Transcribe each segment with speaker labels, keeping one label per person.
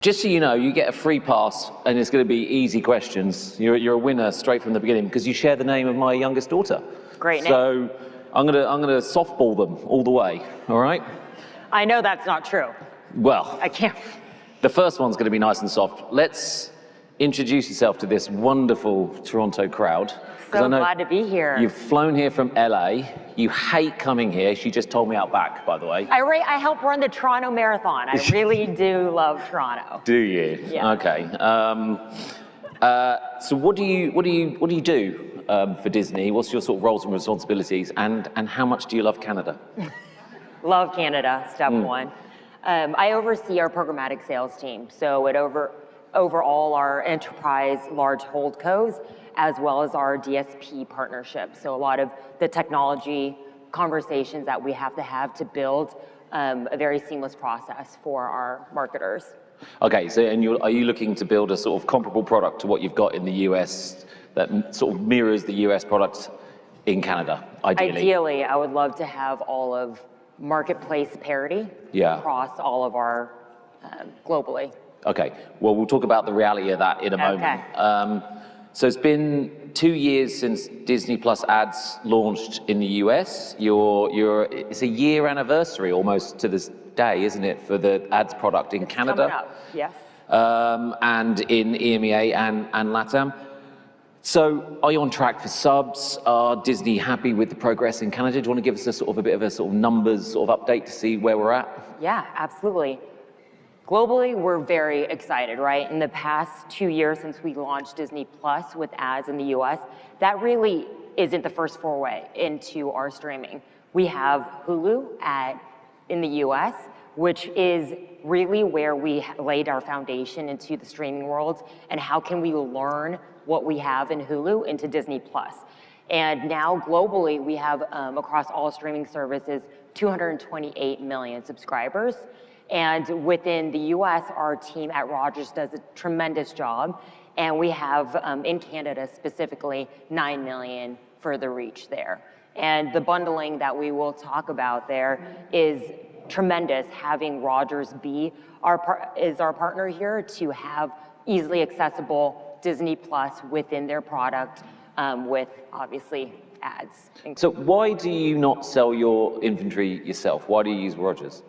Speaker 1: Just so you know, you get a free pass, and it's going to be easy questions. You're a winner straight from the beginning because you share the name of my youngest daughter.
Speaker 2: Great name.
Speaker 1: So I'm gonna softball them all the way. All right?
Speaker 2: I know that's not true.
Speaker 1: Well,
Speaker 2: I can't.
Speaker 1: the first one's going to be nice and soft. Let's introduce yourself to this wonderful Toronto crowd.
Speaker 2: So glad to be here.
Speaker 1: You've flown here from LA. You hate coming here. She just told me out back, by the way.
Speaker 2: I help run the Toronto Marathon. I really do love Toronto.
Speaker 1: Do you?
Speaker 2: Yeah.
Speaker 1: Okay. So what do you do for Disney? What's your sort of roles and responsibilities? And how much do you love Canada?
Speaker 2: Love Canada, step one. I oversee our programmatic sales team. So it overall our enterprise large holdcos, as well as our DSP partnerships. So a lot of the technology conversations that we have to build a very seamless process for our marketers.
Speaker 1: Okay, so are you looking to build a sort of comparable product to what you've got in the US that sort of mirrors the US product in Canada, ideally?
Speaker 2: Ideally, I would love to have all of marketplace parity across all of our globally.
Speaker 1: Okay, well, we'll talk about the reality of that in a moment.
Speaker 2: Okay.
Speaker 1: So it's been 2 years since Disney Plus ads launched in the US. It's a year anniversary almost to this day, isn't it, for the ads product in Canada?
Speaker 2: Coming up, yes.
Speaker 1: And in EMEA and LATAM. So are you on track for subs? Are Disney happy with the progress in Canada? Do you want to give us a bit of a sort of numbers sort of update to see where we're at?
Speaker 2: Yeah, absolutely. Globally, we're very excited, right? In the past 2 years since we launched Disney Plus with ads in the US, that really isn't the first foray into our streaming. We have Hulu in the US, which is really where we laid our foundation into the streaming world, and how can we learn what we have in Hulu into Disney Plus. And now globally, we have across all streaming services, 228 million subscribers. And within the US, our team at Rogers does a tremendous job. And we have, in Canada specifically, 9 million for the reach there. And the bundling that we will talk about there is tremendous, having Rogers be our partner here to have easily accessible Disney Plus within their product with, obviously, ads.
Speaker 1: So why do you not sell your inventory yourself? Why do you use Rogers?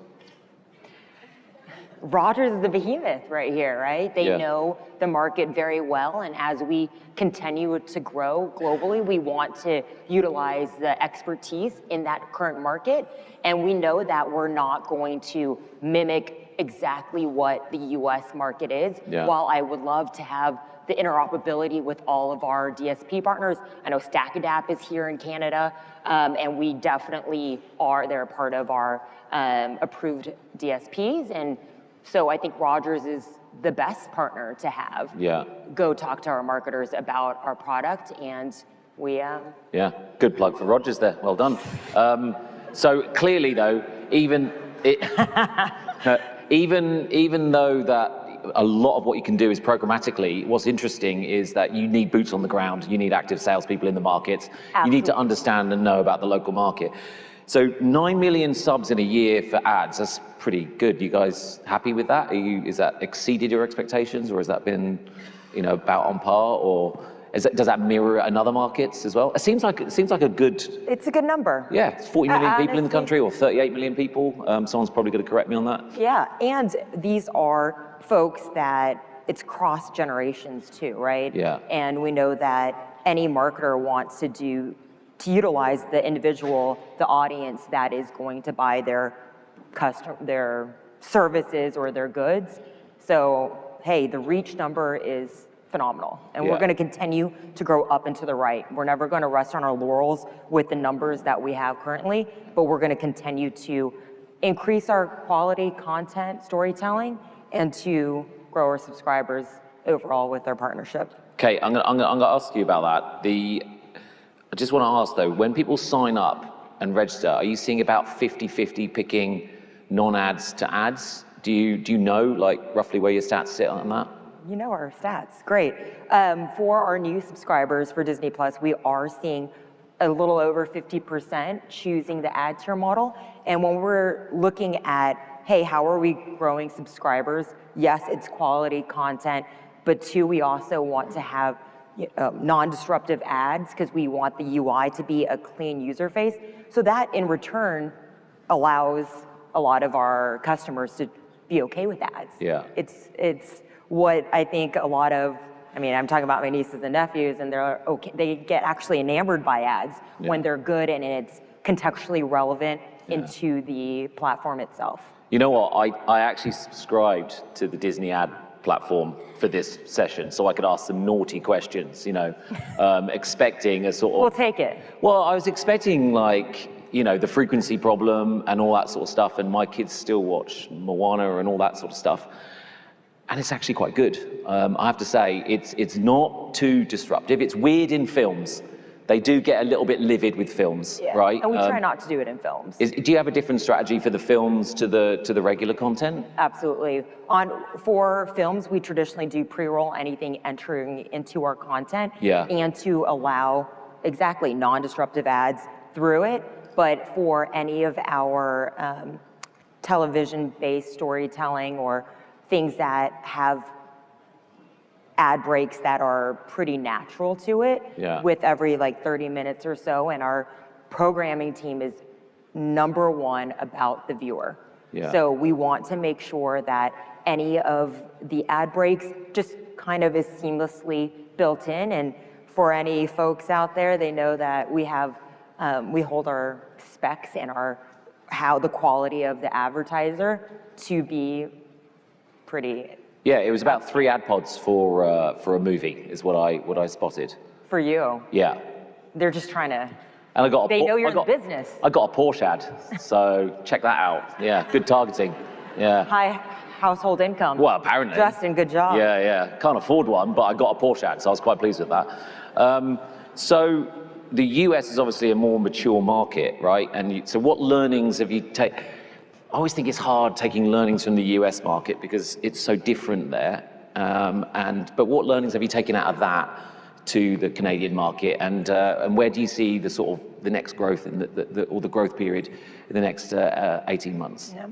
Speaker 2: Rogers is the behemoth right here, right? They know the market very well, and as we continue to grow globally, we want to utilize the expertise in that current market, and we know that we're not going to mimic exactly what the US market is. While I would love to have the interoperability with all of our DSP partners, I know StackAdapt is here in Canada, and we definitely they're a part of our approved DSPs, and so I think Rogers is the best partner to have. Go talk to our marketers about our product, and we... good plug for Rogers there, well done. So clearly though, even though that a lot of what you can do is programmatically, what's interesting is that you need boots on the ground, you need active salespeople in the market, you need to understand and know about the local market. So 9 million subs in a year for ads, that's pretty good. You guys happy with that? Is that exceeded your expectations, or has that been, about on par, or does that mirror another markets as well? It seems like a good... It's a good number.
Speaker 1: Yeah, it's 40 million people in the country, or 38 million people. Someone's probably going to correct me on that.
Speaker 2: Yeah, and these are folks that it's cross generations too, right? And we know that any marketer wants to utilize the audience that is going to buy their services or their goods. So, hey, the reach number is phenomenal. And we're gonna continue to grow up and to the right. We're never gonna rest on our laurels with the numbers that we have currently, but we're gonna continue to increase our quality content storytelling and to grow our subscribers overall with our partnership.
Speaker 1: Okay, I'm gonna ask you about that. I just want to ask though, when people sign up and register, are you seeing about 50-50 picking non-ads to ads? Do you know like roughly where your stats sit on that?
Speaker 2: You know our stats, great. For our new subscribers for Disney Plus, we are seeing a little over 50% choosing the ad tier model. And when we're looking at hey, how are we growing subscribers? Yes, it's quality content, but two, we also want to have non-disruptive ads because we want the UI to be a clean user face. So that in return allows a lot of our customers to be okay with ads.
Speaker 1: Yeah.
Speaker 2: It's what I think a lot of, I mean, I'm talking about my nieces and nephews, and they're okay, they get actually enamored by ads when they're good and it's contextually relevant into the platform itself.
Speaker 1: You know what? I actually subscribed to the Disney ad platform for this session so I could ask some naughty questions, expecting a sort of...
Speaker 2: We'll take it.
Speaker 1: Well, I was expecting the frequency problem and all that sort of stuff, and my kids still watch Moana and all that sort of stuff. And it's actually quite good. I have to say, it's not too disruptive. It's weird in films. They do get a little bit livid with films, right?
Speaker 2: And we try not to do it in films.
Speaker 1: Do you have a different strategy for the films to the regular content?
Speaker 2: Absolutely. For films, we traditionally do pre-roll anything entering into our content and to allow exactly non-disruptive ads through it. But for any of our television-based storytelling or things that have ad breaks that are pretty natural to it with every 30 minutes or so, and our programming team is number one about the viewer. So we want to make sure that any of the ad breaks just kind of is seamlessly built in, and for any folks out there, they know that we have we hold our specs and how the quality of the advertiser to be pretty.
Speaker 1: Yeah, it was about 3 ad pods for a movie, is what I spotted.
Speaker 2: For you.
Speaker 1: Yeah.
Speaker 2: They're just trying to.
Speaker 1: And I got.
Speaker 2: They know you're in business.
Speaker 1: I got a Porsche ad, so check that out. Yeah, good targeting. Yeah.
Speaker 2: High household income.
Speaker 1: Well, apparently.
Speaker 2: Justin, good job.
Speaker 1: Yeah. Can't afford one, but I got a Porsche ad, so I was quite pleased with that. So the US is obviously a more mature market, right? And so what learnings have you taken? I always think it's hard taking learnings from the US market because it's so different there. But what learnings have you taken out of that to the Canadian market, and where do you see the sort of the next growth in the growth period in the next 18 months?
Speaker 2: Yeah.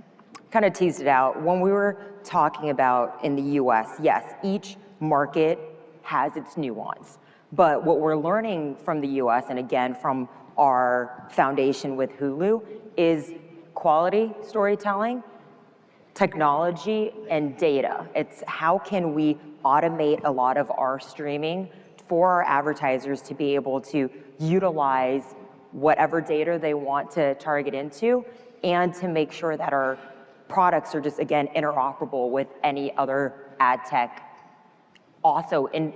Speaker 2: Kind of teased it out when we were talking about in the US. Yes, each market has its nuance, but what we're learning from the US, and again from our foundation with Hulu, is quality storytelling, technology, and data. It's how can we automate a lot of our streaming for our advertisers to be able to utilize whatever data they want to target into, and to make sure that our products are just, again, interoperable with any other ad tech, also in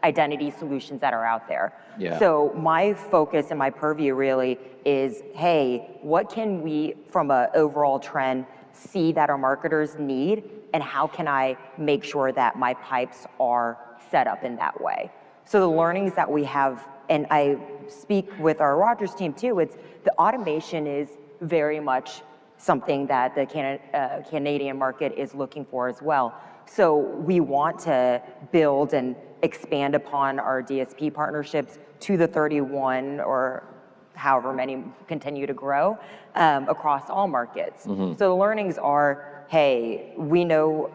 Speaker 2: identity solutions that are out there.
Speaker 1: Yeah.
Speaker 2: So my focus and my purview really is, hey, what can we, from an overall trend, see that our marketers need, and how can I make sure that my pipes are set up in that way? So the learnings that we have, and I speak with our Rogers team too, it's the automation is very much something that the Canadian market is looking for as well. So we want to build and expand upon our DSP partnerships to the 31 or however many continue to grow across all markets. So the learnings are, hey, we know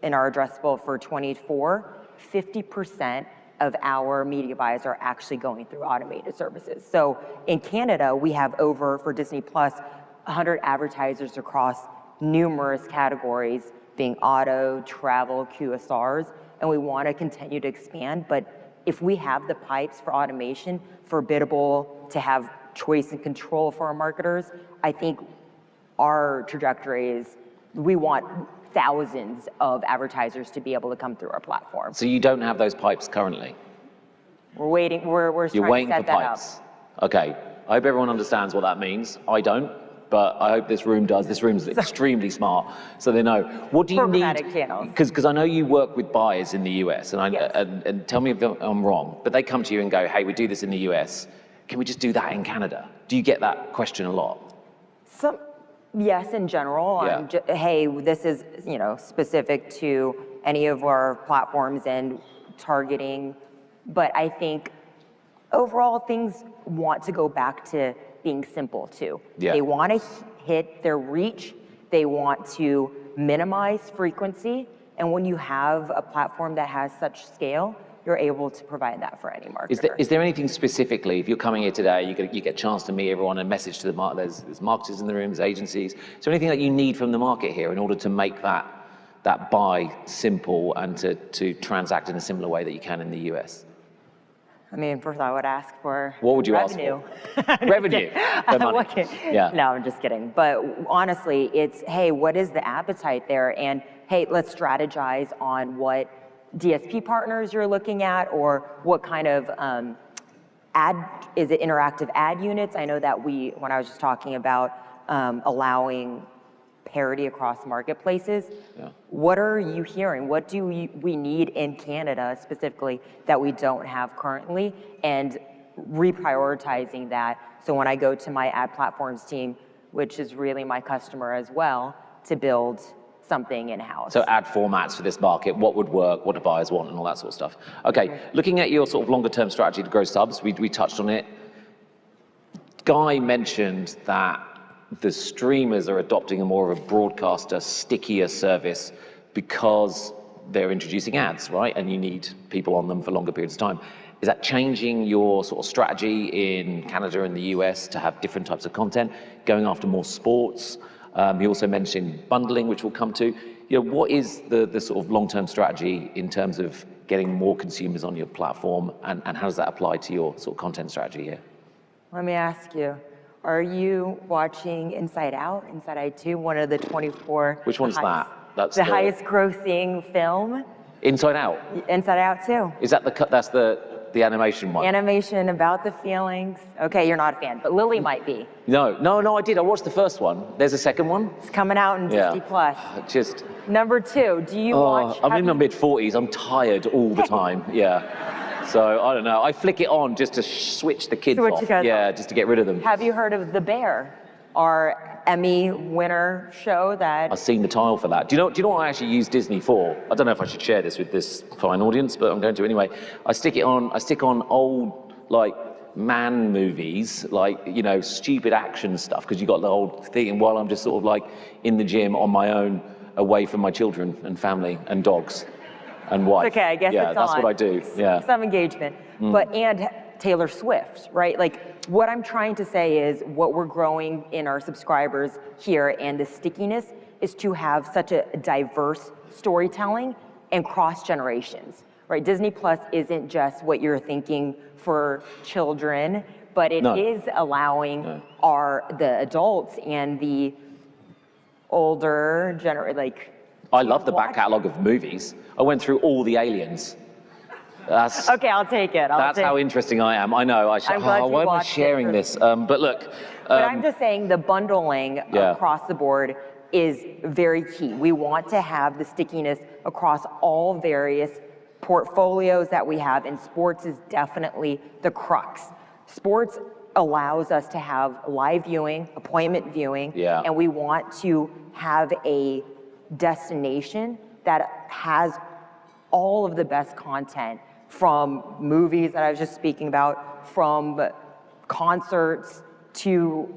Speaker 2: in our addressable for 24, 50% of our media buys are actually going through automated services. So in Canada, we have over, for Disney Plus, 100 advertisers across numerous categories, being auto, travel, QSRs, and we want to continue to expand. But if we have the pipes for automation, for biddable, to have choice and control for our marketers, I think our trajectory is we want thousands of advertisers to be able to come through our platform.
Speaker 1: So you don't have those pipes currently?
Speaker 2: We're waiting, we're
Speaker 1: You're
Speaker 2: trying
Speaker 1: waiting
Speaker 2: to set
Speaker 1: for
Speaker 2: that
Speaker 1: pipes. Okay, I hope everyone understands what that means. I don't, but I hope this room does. This room's extremely smart, so they know. What do you need?
Speaker 2: Programmatic channels.
Speaker 1: Because I know you work with buyers in the US, and and tell me if I'm wrong, but they come to you and go, hey, we do this in the US. Can we just do that in Canada? Do you get that question a lot?
Speaker 2: Yes, in general. Hey, this is specific to any of our platforms and targeting. But I think overall things want to go back to being simple too.
Speaker 1: Yeah.
Speaker 2: They want to hit their reach. They want to minimize frequency. And when you have a platform that has such scale, you're able to provide that for any marketer.
Speaker 1: Is there anything specifically, if you're coming here today, you get a chance to meet everyone and message to the market, there's marketers in the room, there's agencies. Is there anything that you need from the market here in order to make that buy simple and to transact in a similar way that you can in the US?
Speaker 2: I mean, first I would ask for
Speaker 1: what would you
Speaker 2: revenue.
Speaker 1: ask for? Revenue. The money. Yeah.
Speaker 2: No, I'm just kidding. But honestly, it's, hey, what is the appetite there? And hey, let's strategize on what DSP partners you're looking at, or what kind of is it interactive ad units? I know that when I was just talking about allowing parity across marketplaces, what are you hearing? What do we need in Canada specifically that we don't have currently? And reprioritizing that. So when I go to my ad platforms team, which is really my customer as well, to build something in-house.
Speaker 1: So ad formats for this market, what would work, what do buyers want, and all that sort of stuff. Okay, looking at your sort of longer term strategy to grow subs, we touched on it. Guy mentioned that the streamers are adopting a more of a broadcaster, stickier service because they're introducing ads, right? And you need people on them for longer periods of time. Is that changing your sort of strategy in Canada and the US to have different types of content, going after more sports? He also mentioned bundling, which we'll come to. You know, what is the sort of long-term strategy in terms of getting more consumers on your platform, and how does that apply to your sort of content strategy here?
Speaker 2: Let me ask you, are you watching Inside Out, Inside Out 2, one of the 24?
Speaker 1: Which one's that?
Speaker 2: That's the highest grossing film.
Speaker 1: Inside Out?
Speaker 2: Inside Out 2.
Speaker 1: Is that that's the animation one?
Speaker 2: Animation about the feelings. Okay, you're not a fan, but Lily might be.
Speaker 1: No, I did. I watched the first one. There's a second one?
Speaker 2: It's coming out in Disney Plus.
Speaker 1: Just.
Speaker 2: Number 2, do you watch?
Speaker 1: I'm in my mid-40s. I'm tired all the time. So I don't know. I flick it on just to switch the kids off. Just to get rid of them.
Speaker 2: Have you heard of The Bear, our Emmy winner show that?
Speaker 1: I've seen the tile for that. Do you know what I actually use Disney for? I don't know if I should share this with this fine audience, but I'm going to anyway. I stick on old, like, man movies, like, you know, stupid action stuff, because you got the old thing, while I'm just sort of like in the gym on my own, away from my children and family and dogs and wife.
Speaker 2: Okay, I guess it's
Speaker 1: that's
Speaker 2: on.
Speaker 1: what I do.
Speaker 2: Some engagement. And Taylor Swift, right? Like, what I'm trying to say is what we're growing in our subscribers here and the stickiness is to have such a diverse storytelling and cross generations, right? Disney Plus isn't just what you're thinking for children, but it is allowing the adults and the older like.
Speaker 1: I love the back catalogue of movies. I went through all the Aliens. That's
Speaker 2: okay. I'll take it.
Speaker 1: That's how interesting I am. I know. Why am I sharing this? But look.
Speaker 2: But I'm just saying the bundling across the board is very key. We want to have the stickiness across all various portfolios that we have, and sports is definitely the crux. Sports allows us to have live viewing, appointment viewing, and we want to have a destination that has all of the best content, from movies that I was just speaking about, from concerts to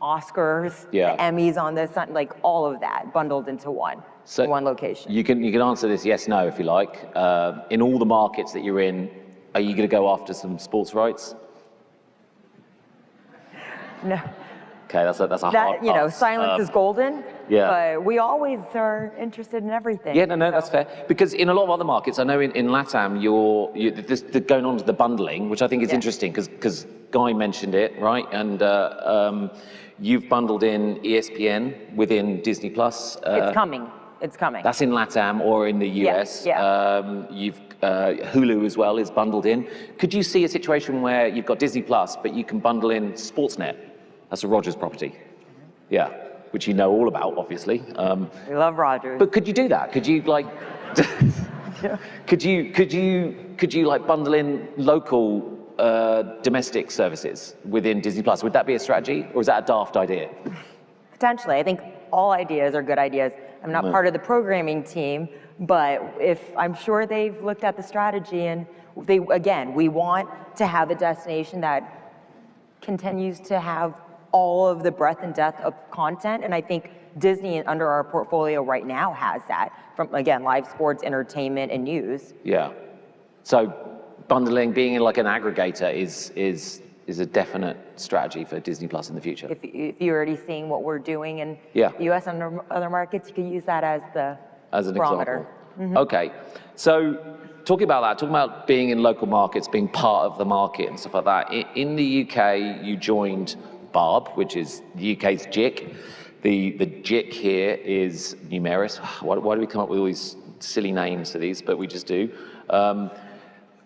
Speaker 2: Oscars, the Emmys on this, like all of that bundled into one location.
Speaker 1: You can answer this yes, no if you like. In all the markets that you're in, are you going to go after some sports rights?
Speaker 2: No.
Speaker 1: Okay, that's a hard pass.
Speaker 2: Silence is golden. But we always are interested in everything.
Speaker 1: Yeah, no, that's fair. Because in a lot of other markets, I know in LATAM, you're going on to the bundling, which I think is interesting because Guy mentioned it, right? And you've bundled in ESPN within Disney Plus.
Speaker 2: It's coming.
Speaker 1: That's in LATAM or in the US. You've Hulu as well is bundled in. Could you see a situation where you've got Disney Plus, but you can bundle in Sportsnet? That's a Rogers property. Which you know all about, obviously.
Speaker 2: We love Rogers.
Speaker 1: But could you do that? Could you like, could you like bundle in local domestic services within Disney Plus? Would that be a strategy, or is that a daft idea?
Speaker 2: Potentially, I think all ideas are good ideas. I'm not part of the programming team, but I'm sure they've looked at the strategy, and we want to have a destination that continues to have all of the breadth and depth of content, and I think Disney under our portfolio right now has that from, again, live sports, entertainment, and news.
Speaker 1: Yeah. So bundling, being like an aggregator is a definite strategy for Disney Plus in the future.
Speaker 2: If you're already seeing what we're doing in
Speaker 1: Yeah.
Speaker 2: the US and other markets, you could use that as
Speaker 1: an
Speaker 2: barometer.
Speaker 1: example. Okay. So talking about being in local markets, being part of the market and stuff like that. In the UK, you joined Barb, which is the UK's JIC. The JIC here is Numeris. Why do we come up with all these silly names for these? But we just do.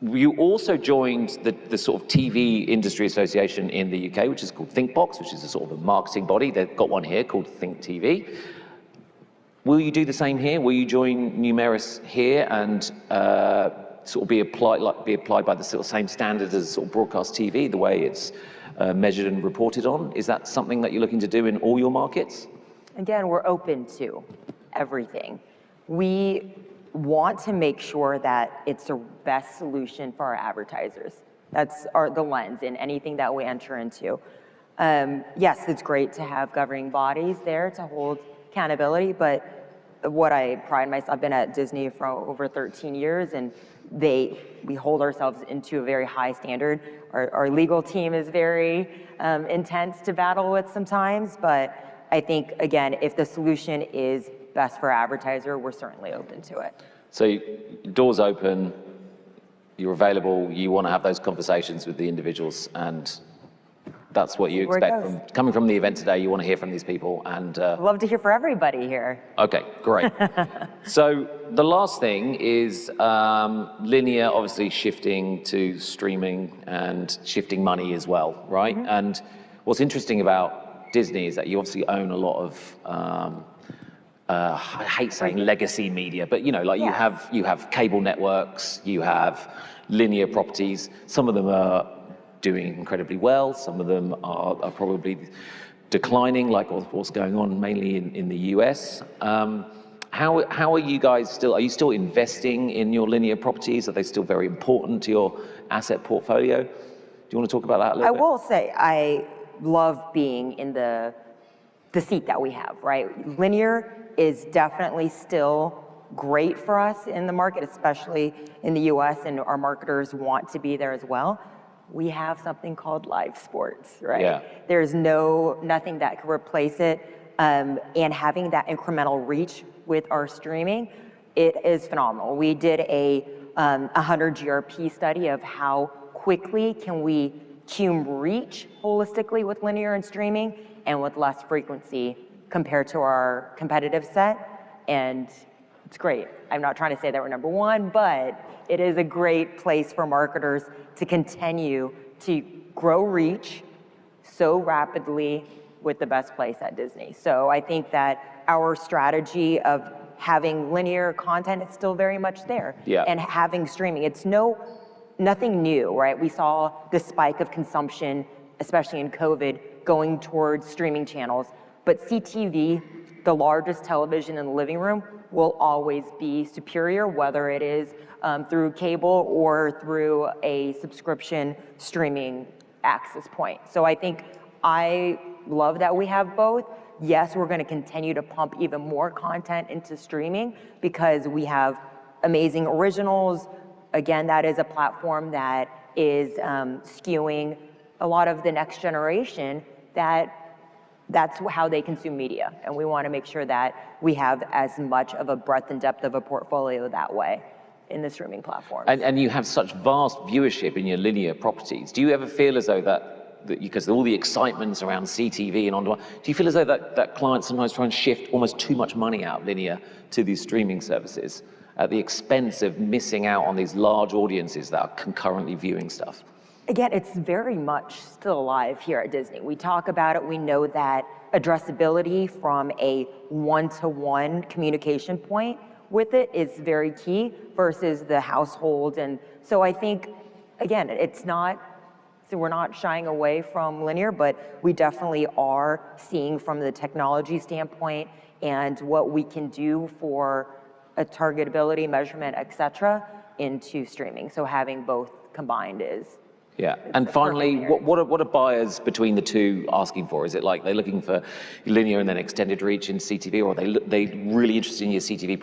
Speaker 1: You also joined the sort of TV industry association in the UK, which is called ThinkBox, which is a sort of a marketing body. They've got one here called Think TV. Will you do the same here? Will you join Numeris here and sort of be applied by the sort of same standards as sort of broadcast TV, the way it's measured and reported on? Is that something that you're looking to do in all your markets? Again,
Speaker 2: we're open to everything. We want to make sure that it's the best solution for our advertisers. That's the lens in anything that we enter into. Yes, it's great to have governing bodies there to hold accountability, but what I pride myself, I've been at Disney for over 13 years, and we hold ourselves into a very high standard. Our legal team is very intense to battle with sometimes, but I think, again, if the solution is best for advertiser, we're certainly open to it.
Speaker 1: So doors open, you're available, you want to have those conversations with the individuals, and that's what you expect coming from the event today. You want to hear from these people, and
Speaker 2: love to hear from everybody here.
Speaker 1: Okay, great. So the last thing is linear, obviously shifting to streaming and shifting money as well, right? Mm-hmm. And what's interesting about Disney is that you obviously own a lot of I hate saying legacy media, but you have cable networks, you have linear properties. Some of them are doing incredibly well. Some of them are probably declining, like what's going on mainly in the US. How are you guys still? Are you still investing in your linear properties? Are they still very important to your asset portfolio? Do you want to talk about that a little bit?
Speaker 2: I will say I love being in the seat that we have, right? Linear is definitely still great for us in the market, especially in the US, and our marketers want to be there as well. We have something called live sports, right?
Speaker 1: Yeah.
Speaker 2: There's nothing that can replace it. And having that incremental reach with our streaming, it is phenomenal. We did a 100 GRP study of how quickly can we cum reach holistically with linear and streaming and with less frequency compared to our competitive set. And it's great. I'm not trying to say that we're number one, but it is a great place for marketers to continue to grow reach so rapidly with the best place at Disney. So I think that our strategy of having linear content is still very much there.
Speaker 1: Yeah.
Speaker 2: And having streaming, it's nothing new, right? We saw the spike of consumption, especially in COVID, going towards streaming channels. But CTV, the largest television in the living room, will always be superior, whether it is through cable or through a subscription streaming access point. So I think I love that we have both. Yes, we're going to continue to pump even more content into streaming because we have amazing originals. Again, that is a platform that is skewing a lot of the next generation that's how they consume media. And we want to make sure that we have as much of a breadth and depth of a portfolio that way in the streaming platforms.
Speaker 1: And you have such vast viewership in your linear properties. Do you ever feel as though that because of all the excitements around CTV and on-demand, do you feel as though that clients sometimes try and shift almost too much money out of linear to these streaming services at the expense of missing out on these large audiences that are concurrently viewing stuff?
Speaker 2: Again, it's very much still alive here at Disney. We talk about it, we know that addressability from a one-to-one communication point with it is very key versus the household. And so I think, again, so we're not shying away from linear, but we definitely are seeing from the technology standpoint and what we can do for a targetability, measurement, et cetera, into streaming. So having both combined is
Speaker 1: Yeah, and finally, what are buyers between the two asking for? Is it like they're looking for linear and then extended reach in CTV, or are they really interested in your CTV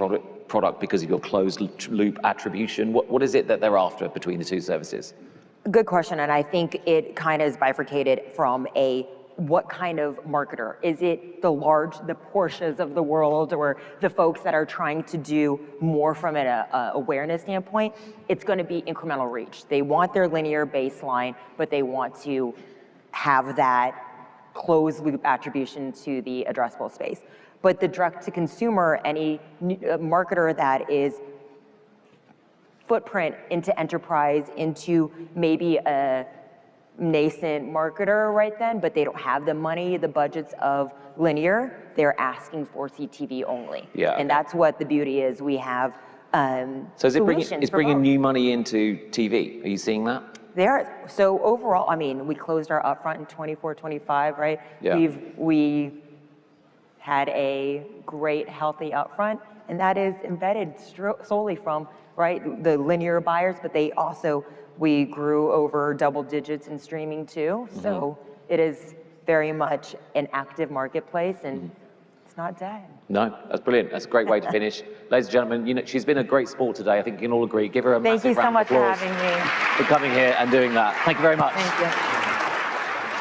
Speaker 1: product because of your closed loop attribution? What is it that they're after between the two services?
Speaker 2: Good question, and I think it kind of is bifurcated from what kind of marketer? Is it the Porsches of the world, or the folks that are trying to do more from an awareness standpoint? It's going to be incremental reach. They want their linear baseline, but they want to have that closed loop attribution to the addressable space. But the direct to consumer, any marketer that is footprint into enterprise, into maybe a nascent marketer right then, but they don't have the money, the budgets of linear, they're asking for CTV only.
Speaker 1: Yeah.
Speaker 2: And that's what the beauty is. We have
Speaker 1: so is it bringing new money into TV? Are you seeing that?
Speaker 2: So overall, I mean, we closed our upfront in 24, 25, right?
Speaker 1: Yeah.
Speaker 2: We had a great, healthy upfront, and that is embedded solely from, right, the linear buyers, but we grew over double digits in streaming too. Mm-hmm. So it is very much an active marketplace, and it's not dead.
Speaker 1: No, that's brilliant. That's a great way to finish. Ladies and gentlemen, she's been a great sport today. I think you can all agree. Give her a massive round of applause.
Speaker 2: Thank you so much for having me.
Speaker 1: For coming here and doing that. Thank you very much.
Speaker 2: Thank you.